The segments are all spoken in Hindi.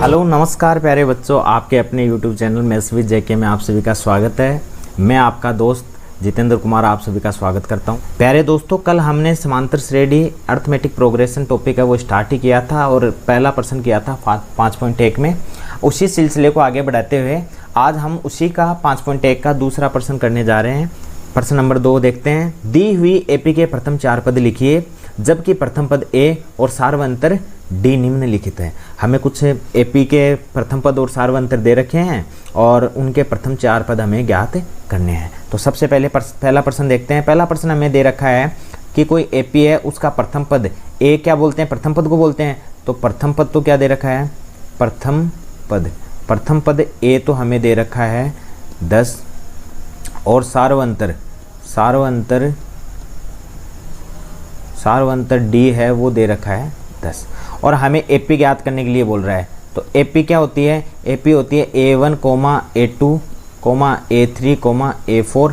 हेलो नमस्कार प्यारे बच्चों, आपके अपने यूट्यूब चैनल में एसवी जेके में आप सभी का स्वागत है। मैं आपका दोस्त जितेंद्र कुमार आप सभी का स्वागत करता हूं। प्यारे दोस्तों, कल हमने समांतर श्रेणी अर्थमेटिक प्रोग्रेशन टॉपिक है वो स्टार्ट ही किया था और पहला प्रश्न किया था 5.1 में। उसी सिलसिले को आगे बढ़ाते हुए आज हम उसी का 5.1 का दूसरा प्रश्न करने जा रहे हैं। प्रश्न नंबर 2 देखते हैं। दी हुई एपी के प्रथम 4 पद लिखिए जबकि प्रथम पद ए और सार्वंतर डी निम्नलिखित है। हमें कुछ एपी के प्रथम पद और सार्वंतर दे रखे हैं और उनके प्रथम 4 पद हमें ज्ञात करने हैं। तो सबसे पहले पहला प्रश्न देखते हैं। पहला प्रश्न हमें दे रखा है कि कोई एपी है, उसका प्रथम पद ए क्या बोलते हैं, प्रथम पद को बोलते हैं। तो प्रथम पद तो क्या दे रखा है, प्रथम पद ए तो हमें दे रखा है 10 और सार्वंतर डी है वो दे रखा है 10 और हमें एपी ज्ञात करने के लिए बोल रहा है। तो एपी क्या होती है, एपी होती है A1, A2, A3, A4।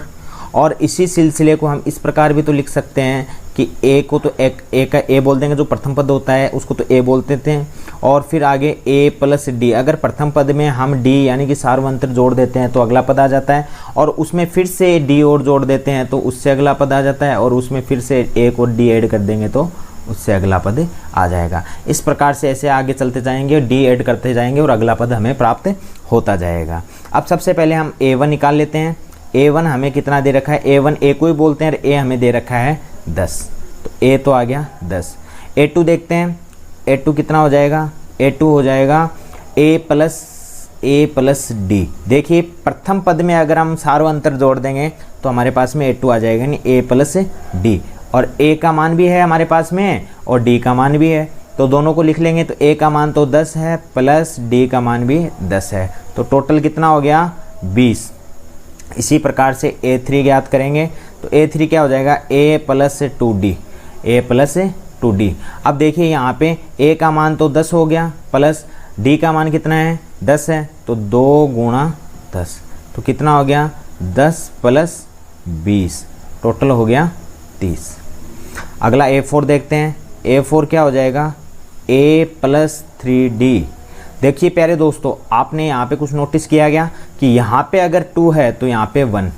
और इसी सिलसिले को हम इस प्रकार भी तो लिख सकते हैं कि ए को तो ए का ए बोल देंगे, जो प्रथम पद होता है उसको तो ए बोलते थे। और फिर आगे ए प्लस डी, अगर प्रथम पद में हम डी यानी कि सार्वंतर जोड़ देते हैं तो अगला पद आ जाता है, और उसमें फिर से डी और जोड़ देते हैं तो उससे अगला पद आ जाता है, और उसमें फिर से एक और डी ऐड कर देंगे तो उससे अगला पद आ जाएगा। इस प्रकार से ऐसे आगे चलते जाएंगे, डी ऐड करते जाएंगे और अगला पद हमें प्राप्त होता जाएगा। अब सबसे पहले हम A1 निकाल लेते हैं। A1 हमें कितना दे रखा है, A1 ए को ही बोलते हैं और ए हमें दे रखा है 10, तो ए तो आ गया 10। A2 देखते हैं, A2 कितना हो जाएगा, A2 हो जाएगा ए प्लस डी। देखिए प्रथम पद में अगर हम सार्वंतर जोड़ देंगे तो हमारे पास में A2 आ जाएगा, यानी ए प्लस डी। और ए का मान भी है हमारे पास में और डी का मान भी है, तो दोनों को लिख लेंगे। तो ए का मान तो 10 है प्लस डी का मान भी 10 है, तो टोटल कितना हो गया 20। इसी प्रकार से A3 ज्ञात करेंगे। तो A3 क्या हो जाएगा, ए प्लस 2D। अब देखिए यहाँ पे ए का मान तो 10 हो गया प्लस डी का मान कितना है 10 है, तो 2 गुणा 10, तो कितना हो गया 10 प्लस 20, टोटल हो गया 30। अगला A4 देखते हैं। A4 क्या हो जाएगा, A प्लस 3D। देखिए प्यारे दोस्तों, आपने यहाँ पे कुछ नोटिस किया गया कि यहाँ पे अगर 2 है तो यहाँ पे 1,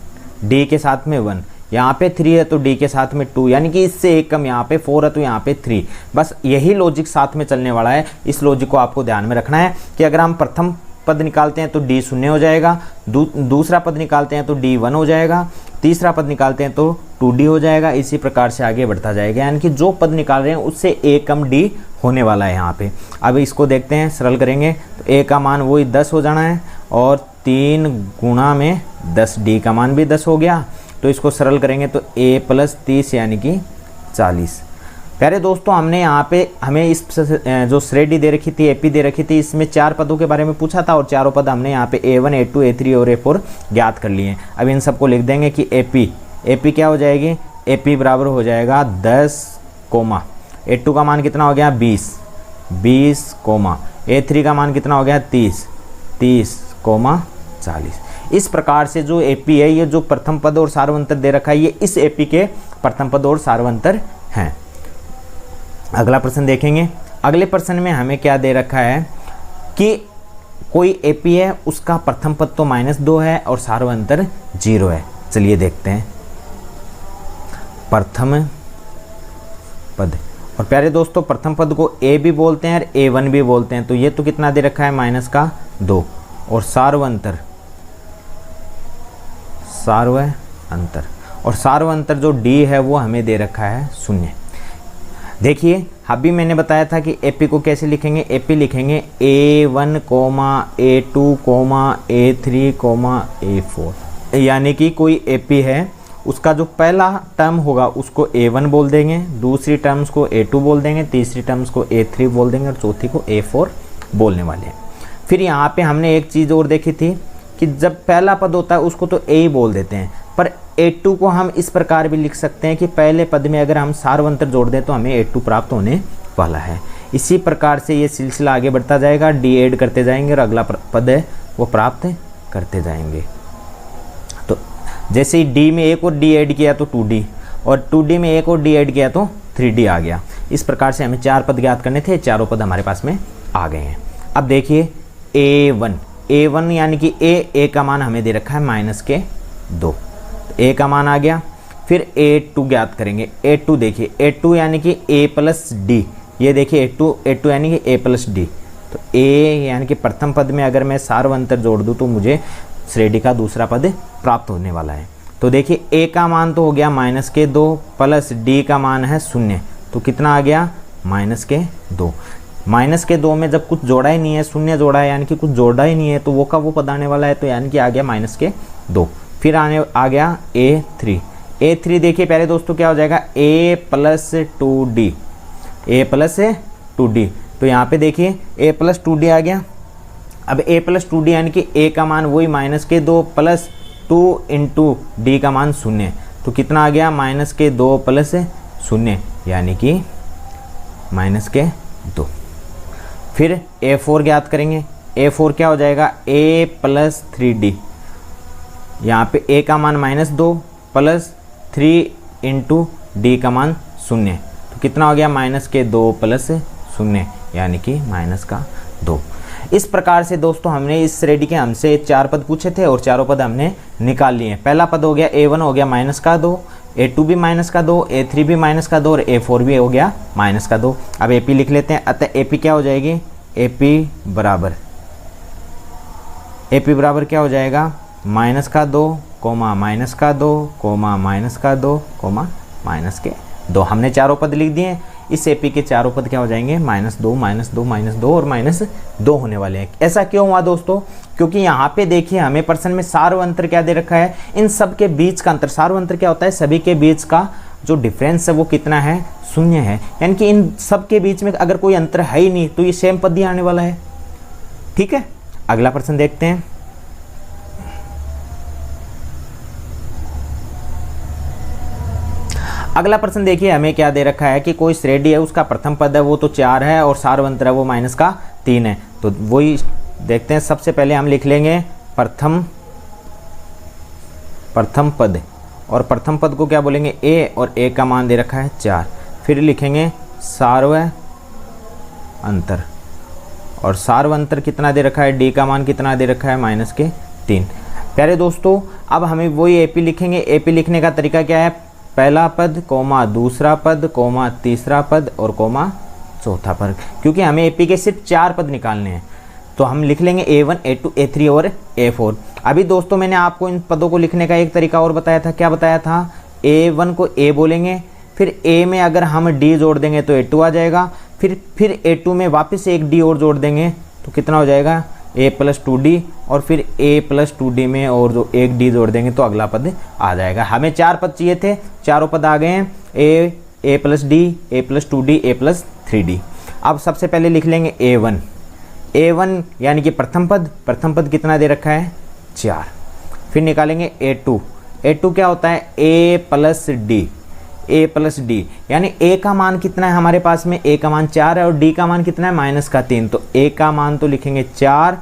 D के साथ में 1, यहाँ पे 3 है तो D के साथ में 2, यानी कि इससे एक कम। यहाँ पे 4 है तो यहाँ पे 3। बस यही लॉजिक साथ में चलने वाला है। इस लॉजिक को आपको ध्यान में रखना है कि अगर हम प्रथम पद निकालते हैं तो D 0 हो जाएगा, दूसरा पद निकालते हैं तो D 1 हो जाएगा, तीसरा पद निकालते हैं तो 2D हो जाएगा। इसी प्रकार से आगे बढ़ता जाएगा, यानी कि जो पद निकाल रहे हैं उससे एक कम D होने वाला है यहाँ पे। अब इसको देखते हैं, सरल करेंगे तो A का मान वही 10 हो जाना है और 3 गुणा में 10, D का मान भी 10 हो गया। तो इसको सरल करेंगे तो A प्लस 30 यानी कि 40। प्यारे दोस्तों, हमने यहाँ पे हमें इस जो श्रेणी दे रखी थी, एपी दे रखी थी, इसमें 4 पदों के बारे में पूछा था और चारों पद हमने यहाँ पे A1, A2, A3 और A4 ज्ञात कर लिए हैं। अब इन सबको लिख देंगे कि एपी क्या हो जाएगी, एपी बराबर हो जाएगा 10, A2 का मान कितना हो गया 20, A3 का मान कितना हो गया 30, 40। इस प्रकार से जो एपी है, ये जो प्रथम पद और सार्वंतर दे रखा है, ये इस एपी के प्रथम पद और सार्वंतर हैं। अगला प्रश्न देखेंगे। अगले प्रश्न में हमें क्या दे रखा है कि कोई एपी है, उसका प्रथम पद तो -2 है और सार्वंतर 0 है। चलिए देखते हैं प्रथम पद। और प्यारे दोस्तों, प्रथम पद को ए भी बोलते हैं और A1 भी बोलते हैं। तो ये तो कितना दे रखा है -2 और सार्वंतर जो डी है वो हमें दे रखा है 0। देखिए अभी मैंने बताया था कि एपी को कैसे लिखेंगे। एपी लिखेंगे A1, A2, A3, A4। यानी कि कोई एपी है, उसका जो पहला टर्म होगा उसको A1 बोल देंगे, दूसरी टर्म्स को A2 बोल देंगे, तीसरी टर्म्स को A3 बोल देंगे और चौथी को A4 बोलने वाले हैं। फिर यहाँ पे हमने एक चीज़ और देखी थी कि जब पहला पद होता है उसको तो ए ही बोल देते हैं, पर A2 को हम इस प्रकार भी लिख सकते हैं कि पहले पद में अगर हम सार्वंतर जोड़ दें तो हमें A2 प्राप्त होने वाला है। इसी प्रकार से ये सिलसिला आगे बढ़ता जाएगा, डी ऐड करते जाएंगे और अगला पद है वो प्राप्त करते जाएंगे। तो जैसे ही डी में एक और डी ऐड किया तो 2D, और 2D में एक और डी ऐड किया तो 3D आ गया। इस प्रकार से हमें 4 पद ज्ञात करने थे, चारों पद हमारे पास में आ गए हैं। अब देखिए A1 यानी कि ए का मान हमें दे रखा है -2, ए का मान आ गया। फिर A2 ज्ञात करेंगे। A2 देखिए, A2 यानी कि A प्लस डी, ये देखिए A2 यानी कि A प्लस डी। तो A यानी कि प्रथम पद में अगर मैं सार्वंतर जोड़ दूँ तो मुझे श्रेणी का दूसरा पद प्राप्त होने वाला है। तो देखिए A का मान तो हो गया -2 प्लस D का मान है 0, तो कितना आ गया -2। -2 में जब कुछ जोड़ा ही नहीं है, शून्य जोड़ा है यानी कि कुछ जोड़ा ही नहीं है, तो वो का वो पद आने वाला है, तो यानी कि आ गया -2। फिर आ गया A3 देखिए पहले दोस्तों क्या हो जाएगा A plus 2D, A plus 2D। तो यहाँ पे देखिए A प्लस 2D आ गया। अब A प्लस 2D यानी कि A का मान वही -2 प्लस 2 इंटू D का मान 0, तो कितना आ गया -2 प्लस 0 यानी कि -2। फिर A4 ज्ञात करेंगे। A4 क्या हो जाएगा A प्लस 3D, यहाँ पे A का मान -2 प्लस 3 इंटू D का मान 0, तो कितना हो गया -2 प्लस 0 यानी कि -2। इस प्रकार से दोस्तों हमने इस श्रेणी के हमसे 4 पद पूछे थे और चारों पद हमने निकाल लिए। पहला पद हो गया A1 हो गया -2, A2 भी -2, A3 भी -2 और A4 भी हो गया -2। अब AP लिख लेते हैं। अतः AP क्या हो जाएगी, AP बराबर क्या हो जाएगा -2, -2 हमने चारों पद लिख दिए। इस AP के चारों पद क्या हो जाएंगे -2 और -2 होने वाले हैं। ऐसा क्यों हुआ दोस्तों, क्योंकि यहाँ पे देखिए हमें प्रश्न में सार्वंतर क्या दे रखा है, इन सब के बीच का अंतर। सार्वंतर क्या होता है, सभी के बीच का जो डिफरेंस है वो कितना है, 0 है, यानी कि इन सब के बीच में अगर कोई अंतर है ही नहीं तो ये सेम पद ही आने वाला है। ठीक है, अगला प्रश्न देखते हैं। अगला प्रश्न देखिए हमें क्या दे रखा है कि कोई श्रेणी है, उसका प्रथम पद है वो तो 4 है और सार्वंतर है वो -3 है। तो वही देखते हैं। सबसे पहले हम लिख लेंगे प्रथम पद, और प्रथम पद को क्या बोलेंगे A, और A का मान दे रखा है 4। फिर लिखेंगे सार्वंतर, और सार्वंतर कितना दे रखा है, D का मान कितना दे रखा है -3। प्यारे दोस्तों अब हमें वही AP लिखेंगे। AP लिखने का तरीका क्या है, पहला पद दूसरा पद तीसरा पद और चौथा पद, क्योंकि हमें AP के सिर्फ 4 पद निकालने हैं। तो हम लिख लेंगे A1, A2, A3 और A4। अभी दोस्तों मैंने आपको इन पदों को लिखने का एक तरीका और बताया था। क्या बताया था, A1 को A बोलेंगे, फिर A में अगर हम D जोड़ देंगे तो A2 आ जाएगा, फिर A2 में वापस से एक D और जोड़ देंगे तो कितना हो जाएगा A प्लस 2D, और फिर A प्लस 2D में और जो एक D जोड़ देंगे तो अगला पद आ जाएगा। हमें 4 पद चाहिए थे, चारों पद आ गए हैं, A plus D, A plus 2D, A plus 3D। अब सबसे पहले लिख लेंगे A1 यानी कि प्रथम पद कितना दे रखा है 4। फिर निकालेंगे A2 क्या होता है A प्लस D, यानी A का मान कितना है हमारे पास में, A का मान 4 है और D का मान कितना है -3। तो A का मान तो लिखेंगे 4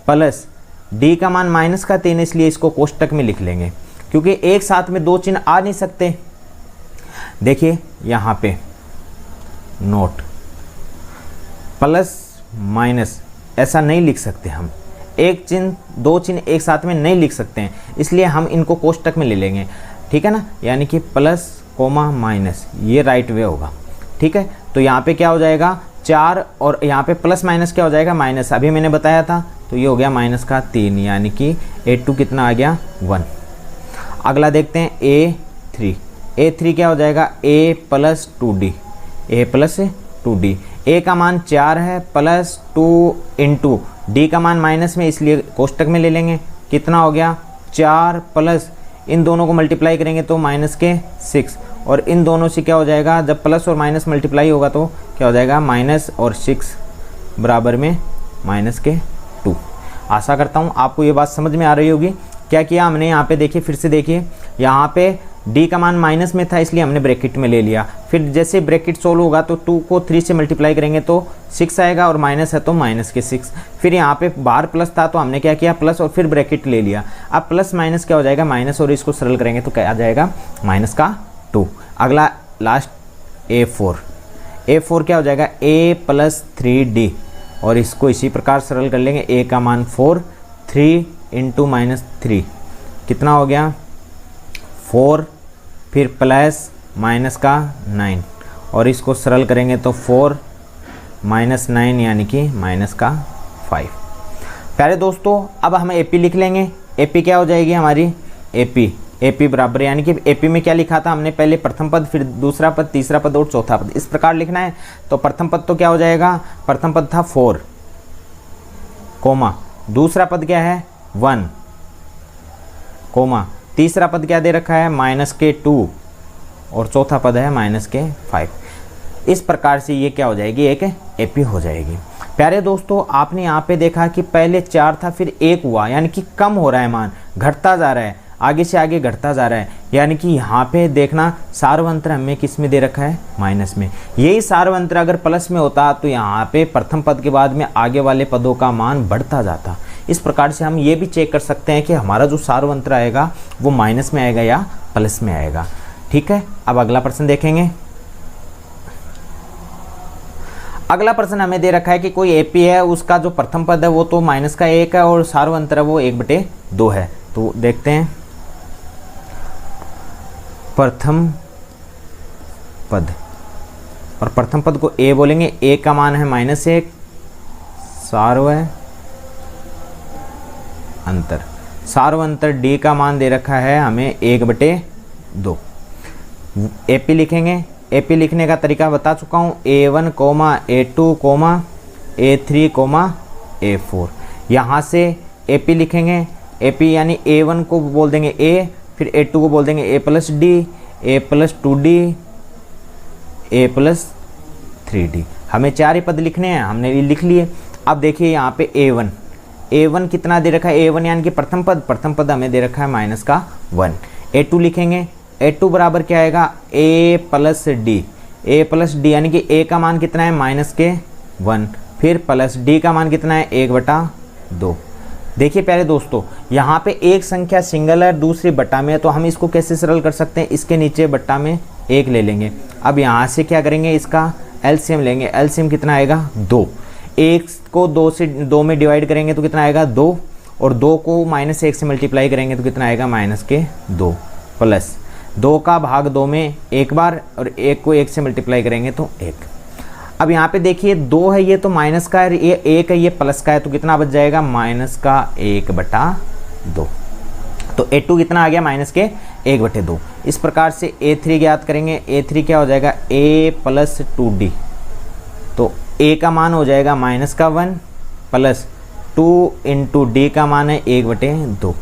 प्लस D का मान -3, इसलिए इसको कोष्टक में लिख लेंगे, क्योंकि एक साथ में 2 चिन्ह आ नहीं सकते। देखिए यहाँ पे नोट प्लस माइनस ऐसा नहीं लिख सकते हम, एक चिन्ह 2 चिन्ह एक साथ में नहीं लिख सकते हैं, इसलिए हम इनको कोष्टक में ले लेंगे। ठीक है ना, यानी कि प्लस कोमा माइनस, ये राइट वे होगा। ठीक है, तो यहाँ पे क्या हो जाएगा 4 और यहाँ पे प्लस माइनस क्या हो जाएगा माइनस, अभी मैंने बताया था, तो ये हो गया -3, यानी कि A2 कितना आ गया 1। अगला देखते हैं A3 क्या हो जाएगा A प्लस 2D, A का मान 4 है प्लस 2 इंटू D का मान माइनस में, इसलिए कोष्टक में ले लेंगे। कितना हो गया 4 प्लस, इन दोनों को मल्टीप्लाई करेंगे तो -6, और इन दोनों से क्या हो जाएगा, जब प्लस और माइनस मल्टीप्लाई होगा तो क्या हो जाएगा माइनस और 6 बराबर में -2। आशा करता हूँ आपको ये बात समझ में आ रही होगी। क्या किया हमने यहाँ पे, देखिए फिर से देखिए, यहाँ पे D का मान माइनस में था इसलिए हमने ब्रैकेट में ले लिया। फिर जैसे ब्रैकेट सोल्व होगा तो 2 को 3 से मल्टीप्लाई करेंगे तो 6 आएगा, और माइनस है तो -6। फिर यहाँ पे बाहर प्लस था तो हमने क्या किया प्लस और फिर ब्रैकेट ले लिया। अब प्लस माइनस क्या हो जाएगा माइनस, और इसको सरल करेंगे तो क्या आ जाएगा -2। अगला लास्ट A4 क्या हो जाएगा A प्लस 3D, और इसको इसी प्रकार सरल कर लेंगे। a का मान 4, 3 इंटू -3 कितना हो गया 4, फिर प्लस माइनस का 9 और इसको सरल करेंगे तो 4 - 9 यानी कि माइनस का 5। प्यारे दोस्तों अब हम AP लिख लेंगे। AP क्या हो जाएगी हमारी AP बराबर, यानी कि AP में क्या लिखा था हमने, पहले प्रथम पद, फिर दूसरा पद, तीसरा पद और चौथा पद, इस प्रकार लिखना है। तो प्रथम पद तो क्या हो जाएगा, प्रथम पद था 4, कोमा, दूसरा पद क्या है 1, कोमा, तीसरा पद क्या दे रखा है -2 और चौथा पद है -5। इस प्रकार से ये क्या हो जाएगी, एक AP हो जाएगी। प्यारे दोस्तों आपने यहाँ पे देखा कि पहले 4 था फिर 1 हुआ, यानी कि कम हो रहा है मान, घटता जा रहा है, आगे से आगे घटता जा रहा है। यानी कि यहाँ पे देखना सार्वंत्र हमें किस में दे रखा है, माइनस में। यही सार्वंत्र अगर प्लस में होता तो यहाँ पे प्रथम पद के बाद में आगे वाले पदों का मान बढ़ता जाता। इस प्रकार से हम ये भी चेक कर सकते हैं कि हमारा जो सार्वंत्र आएगा वो माइनस में आएगा या प्लस में आएगा। ठीक है, अब अगला प्रश्न देखेंगे। अगला प्रश्न हमें दे रखा है कि कोई AP है, उसका जो प्रथम पद है वो तो -1 है और सार्वंत्र वो 1/2 है। तो देखते हैं प्रथम पद, और प्रथम पद को A बोलेंगे। A का मान है -1, सार्वंतर D का मान दे रखा है हमें 1/2। AP लिखेंगे। AP लिखने का तरीका बता चुका हूँ, A1, A2, A3, A4। यहाँ से AP लिखेंगे। AP यानी A1 को बोल देंगे A, फिर A2 को बोल देंगे A+D, A+2D, A+3D। हमें 4 ही पद लिखने हैं, हमने लिख लिए। अब देखिए यहाँ पे A1 कितना दे रखा है, A1 यानी कि प्रथम पद हमें दे रखा है -1। A2 लिखेंगे। A2 बराबर क्या आएगा, A+D यानी कि A का मान कितना है -1, फिर प्लस D का मान कितना है 1/2। देखिए प्यारे दोस्तों यहाँ पे एक संख्या सिंगल है, दूसरी बटा में है, तो हम इसको कैसे सरल कर सकते हैं, इसके नीचे बटा में 1 ले लेंगे। अब यहाँ से क्या करेंगे, इसका LCM लेंगे। LCM कितना आएगा 2। 1 को 2 में डिवाइड करेंगे तो कितना आएगा 2, और 2 को -1 से मल्टीप्लाई करेंगे तो कितना आएगा -2, प्लस 2 का भाग 2 में एक बार, और 1 को 1 से मल्टीप्लाई करेंगे तो 1। अब यहाँ पे देखिए 2 है, ये तो माइनस का है, ये 1 है, ये प्लस का है, तो कितना बच जाएगा -1/2। तो A2 कितना आ गया -1/2। इस प्रकार से A3 ज्ञात करेंगे। A3 क्या हो जाएगा A+2D, तो A का मान हो जाएगा -1 प्लस 2 इंटू D का मान है 1/2।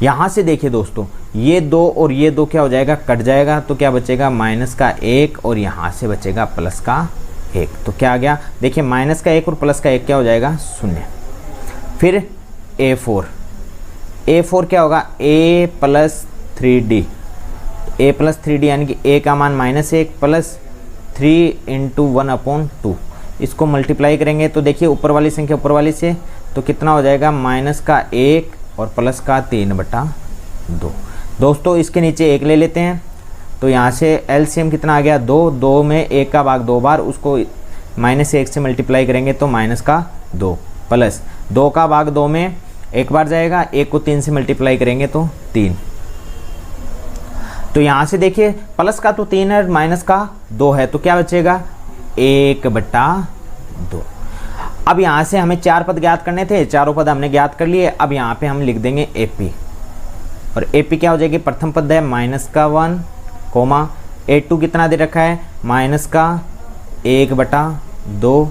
यहाँ से देखिए दोस्तों ये 2 और ये 2 क्या हो जाएगा, कट जाएगा, तो क्या बचेगा -1 और यहाँ से बचेगा +1। तो क्या आ गया, देखिए -1 और +1 क्या हो जाएगा 0। फिर A4 क्या होगा A+3D, A+3D यानी कि A का मान -1 प्लस 3 इंटू 1/2। इसको मल्टीप्लाई करेंगे तो देखिए ऊपर वाली संख्या ऊपर वाली से, तो कितना हो जाएगा -1 और +3/2। दोस्तों इसके नीचे 1 ले लेते हैं, तो यहाँ से LCM कितना आ गया 2 में 1 का भाग 2 बार, उसको -1 से मल्टीप्लाई करेंगे तो -2 प्लस 2 का भाग 2 में एक बार जाएगा, 1 को 3 से मल्टीप्लाई करेंगे तो 3। तो यहाँ से देखिए प्लस का तो 3 है, माइनस का 2 है, तो क्या बचेगा 1/2। अब यहाँ से हमें 4 पद ज्ञात करने थे, चारों पद हमने ज्ञात कर लिए। अब यहाँ पे हम लिख देंगे AP, और AP क्या हो जाएगी, प्रथम पद है -1, A2 कितना दे रखा है -1/2,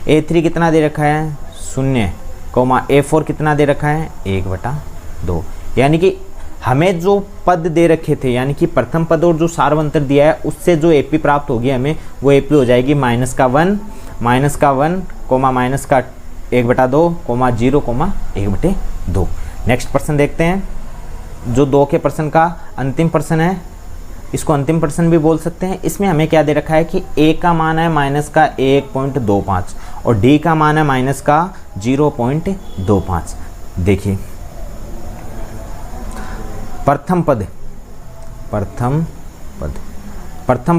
A3 कितना दे रखा है 0, A4 कितना दे रखा है 1/2। यानी कि हमें जो पद दे रखे थे, यानी कि प्रथम पद और जो सार्वंतर दिया है उससे जो AP प्राप्त होगी हमें, वो AP हो जाएगी -1, -1, -1/2, 0, 1/2। नेक्स्ट प्रश्न देखते हैं, जो 2 के प्रश्न का अंतिम प्रश्न है, इसको अंतिम प्रश्न भी बोल सकते हैं। इसमें हमें क्या दे रखा है कि A का मान है -1.25 और D का मान है -0.25। देखिए प्रथम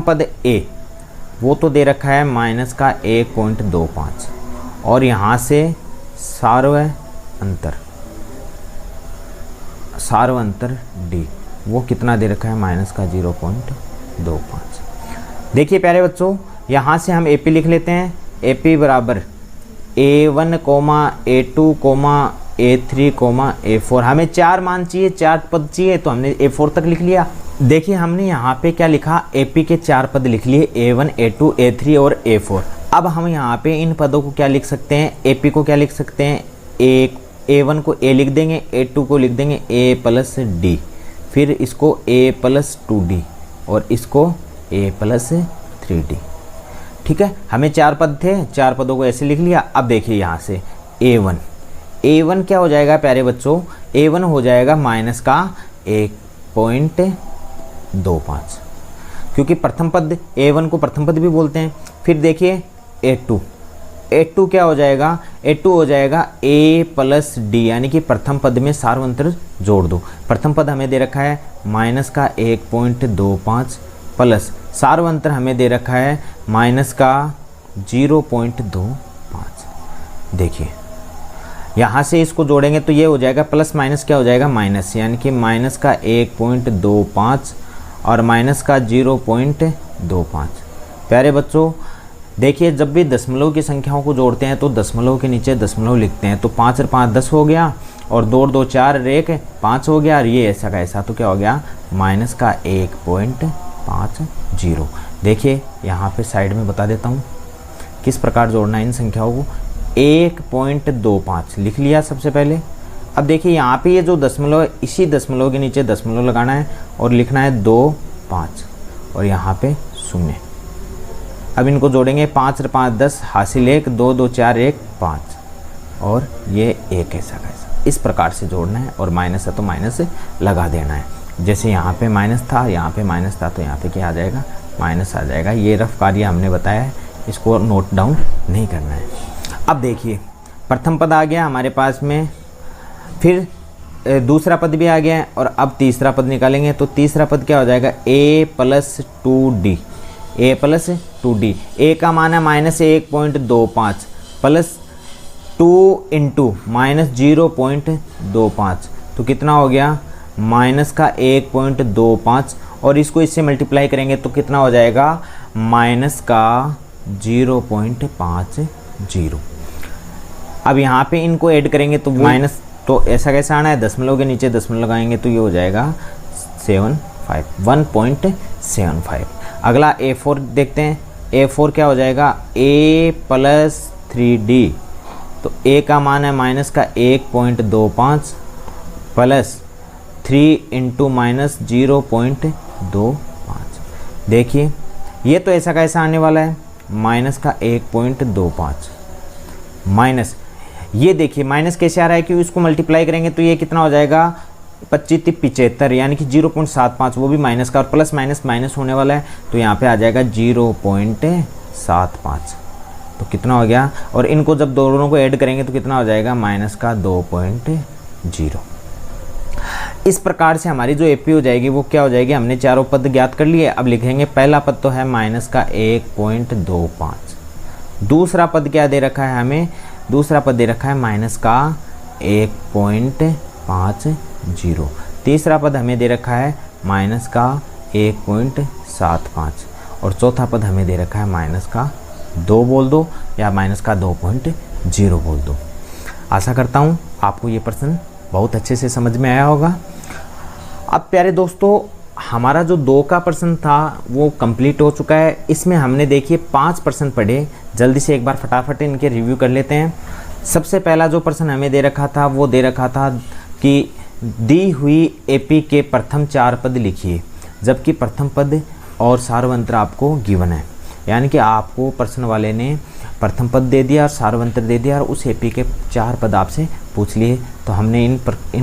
पद A वो तो दे रखा है -1.25, और यहाँ से सार्व अंतर डी, वो कितना दे रखा है, माइनस का 0.25। देखिए प्यारे बच्चों, यहाँ से हम AP लिख लेते हैं। AP बराबर A1, A2, A3, A4। हमें 4 मान चाहिए, 4 पद चाहिए, तो हमने A4 तक लिख लिया। देखिए हमने यहाँ पे क्या लिखा, AP के 4 पद लिख लिए, A1, A2, A3 और A4। अब हम यहाँ पे इन पदों को क्या लिख सकते हैं, AP को क्या लिख सकते हैं, A1 को A लिख देंगे, A2 को लिख देंगे A प्लस D, फिर इसको A प्लस 2D और इसको A प्लस 3D। ठीक है, हमें 4 पद थे, 4 पदों को ऐसे लिख लिया। अब देखिए यहाँ से A1 क्या हो जाएगा प्यारे बच्चों, A1 हो जाएगा माइनस का 1.25, क्योंकि प्रथम पद A1 को प्रथम पद भी बोलते हैं। फिर देखिए A2 क्या हो जाएगा, A2 हो जाएगा A प्लस D, यानी कि प्रथम पद में सार्वंतर जोड़ दो। प्रथम पद हमें दे रखा है माइनस का 1.25 प्लस सार्वंतर हमें दे रखा है माइनस का 0.25। देखिए यहाँ से इसको जोड़ेंगे तो ये हो जाएगा प्लस माइनस क्या हो जाएगा, माइनस, यानी कि माइनस का 1.25 और माइनस का 0.25। प्यारे बच्चों देखिए, जब भी दशमलव की संख्याओं को जोड़ते हैं तो दशमलव के नीचे दशमलव लिखते हैं। तो 5 और 5 10 हो गया, और 2 और 2 4 और 1 5 हो गया, और ये ऐसा का ऐसा, तो क्या हो गया, माइनस का 1.50। देखिए यहाँ पे साइड में बता देता हूँ किस प्रकार जोड़ना है इन संख्याओं को। 1.25 लिख लिया सबसे पहले। अब देखिए यहाँ पे ये जो दशमलव है, इसी दशमलव के नीचे दशमलव लगाना है और लिखना है 2 5 और यहाँ पे 0। अब इनको जोड़ेंगे, 5 और 5 10, हासिल 1, 2 2 4 1 5, और ये 1 ऐसा कैसा, इस प्रकार से जोड़ना है। और माइनस है तो माइनस लगा देना है। जैसे यहाँ पे माइनस था, यहाँ पे माइनस था, तो यहाँ पे क्या आ जाएगा, माइनस आ जाएगा। ये रफ कार्य हमने बताया है, इसको नोट डाउन नहीं करना है। अब देखिए प्रथम पद आ गया हमारे पास में, फिर दूसरा पद भी आ गया है, और अब तीसरा पद निकालेंगे। तो तीसरा पद क्या हो जाएगा, A plus 2D, A plus 2D। A का मान है माइनस 1.25 प्लस 2 इंटू माइनस 0.25, तो कितना हो गया, माइनस का 1.25, और इसको इससे मल्टीप्लाई करेंगे तो कितना हो जाएगा, माइनस का 0.50। अब यहाँ पे इनको ऐड करेंगे तो माइनस, तो ऐसा कैसा आना है, दशमलव के नीचे दशमलव लगाएंगे तो ये हो जाएगा 1.75। अगला A4 देखते हैं। A4 क्या हो जाएगा, A प्लस 3D। तो A का मान है माइनस का 1.25 प्लस 3 इंटू माइनस 0.25। देखिए ये तो ऐसा कैसा आने वाला है, माइनस का 1.25 माइनस, ये देखिए माइनस कैसे आ रहा है, कि इसको मल्टीप्लाई करेंगे तो ये कितना हो जाएगा, 25 75, यानी कि 0.75, वो भी माइनस का, और प्लस माइनस माइनस होने वाला है, तो यहाँ पे आ जाएगा 0.75। तो कितना हो गया, और इनको जब दोनों को ऐड करेंगे तो कितना हो जाएगा, माइनस का 2.0। इस प्रकार से हमारी जो AP हो जाएगी वो क्या हो जाएगी, हमने चारों पद ज्ञात कर लिए। अब लिखेंगे पहला पद तो है माइनस का 1.25, दूसरा पद क्या दे रखा है हमें, दूसरा पद दे रखा है माइनस का 1.50, तीसरा पद हमें दे रखा है माइनस का 1.75, और चौथा पद हमें दे रखा है माइनस का 2 बोल दो, या माइनस का 2.0 बोल दो। आशा करता हूँ आपको ये प्रश्न बहुत अच्छे से समझ में आया होगा। अब प्यारे दोस्तों, हमारा जो 2 का प्रश्न था वो कंप्लीट हो चुका है। इसमें हमने देखिए 5 प्रश्न पढ़े, जल्दी से एक बार फटाफट इनके रिव्यू कर लेते हैं। सबसे पहला जो प्रश्न हमें दे रखा था वो दे रखा था कि दी हुई AP के प्रथम 4 पद लिखिए, जबकि प्रथम पद और सार्वंत्र आपको गिवन है, यानी कि आपको प्रश्न वाले ने प्रथम पद दे दिया और सार्वंत्र दे दिया, और उस AP के 4 पद आपसे पूछ लिए। तो हमने इन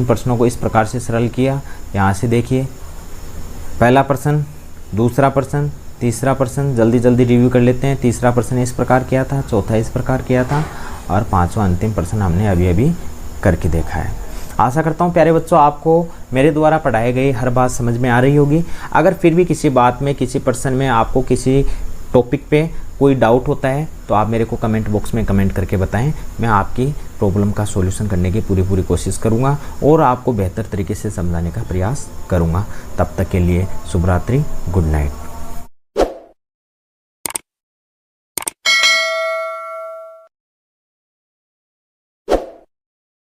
प्रश्नों को इस प्रकार से सरल किया। यहाँ से देखिए पहला प्रश्न, दूसरा प्रश्न, तीसरा प्रश्न, जल्दी जल्दी रिव्यू कर लेते हैं। तीसरा प्रश्न इस प्रकार किया था, चौथा इस प्रकार किया था, और पांचवा अंतिम प्रश्न हमने अभी अभी करके देखा है। आशा करता हूँ प्यारे बच्चों आपको मेरे द्वारा पढ़ाई गई हर बात समझ में आ रही होगी। अगर फिर भी किसी बात में, किसी प्रश्न में आपको किसी टॉपिक पे कोई डाउट होता है तो आप मेरे को कमेंट बॉक्स में कमेंट करके बताएं, मैं आपकी प्रॉब्लम का सॉल्यूशन करने की पूरी कोशिश करूंगा और आपको बेहतर तरीके से समझाने का प्रयास करूंगा। तब तक के लिए शुभ रात्रि, गुड नाइट।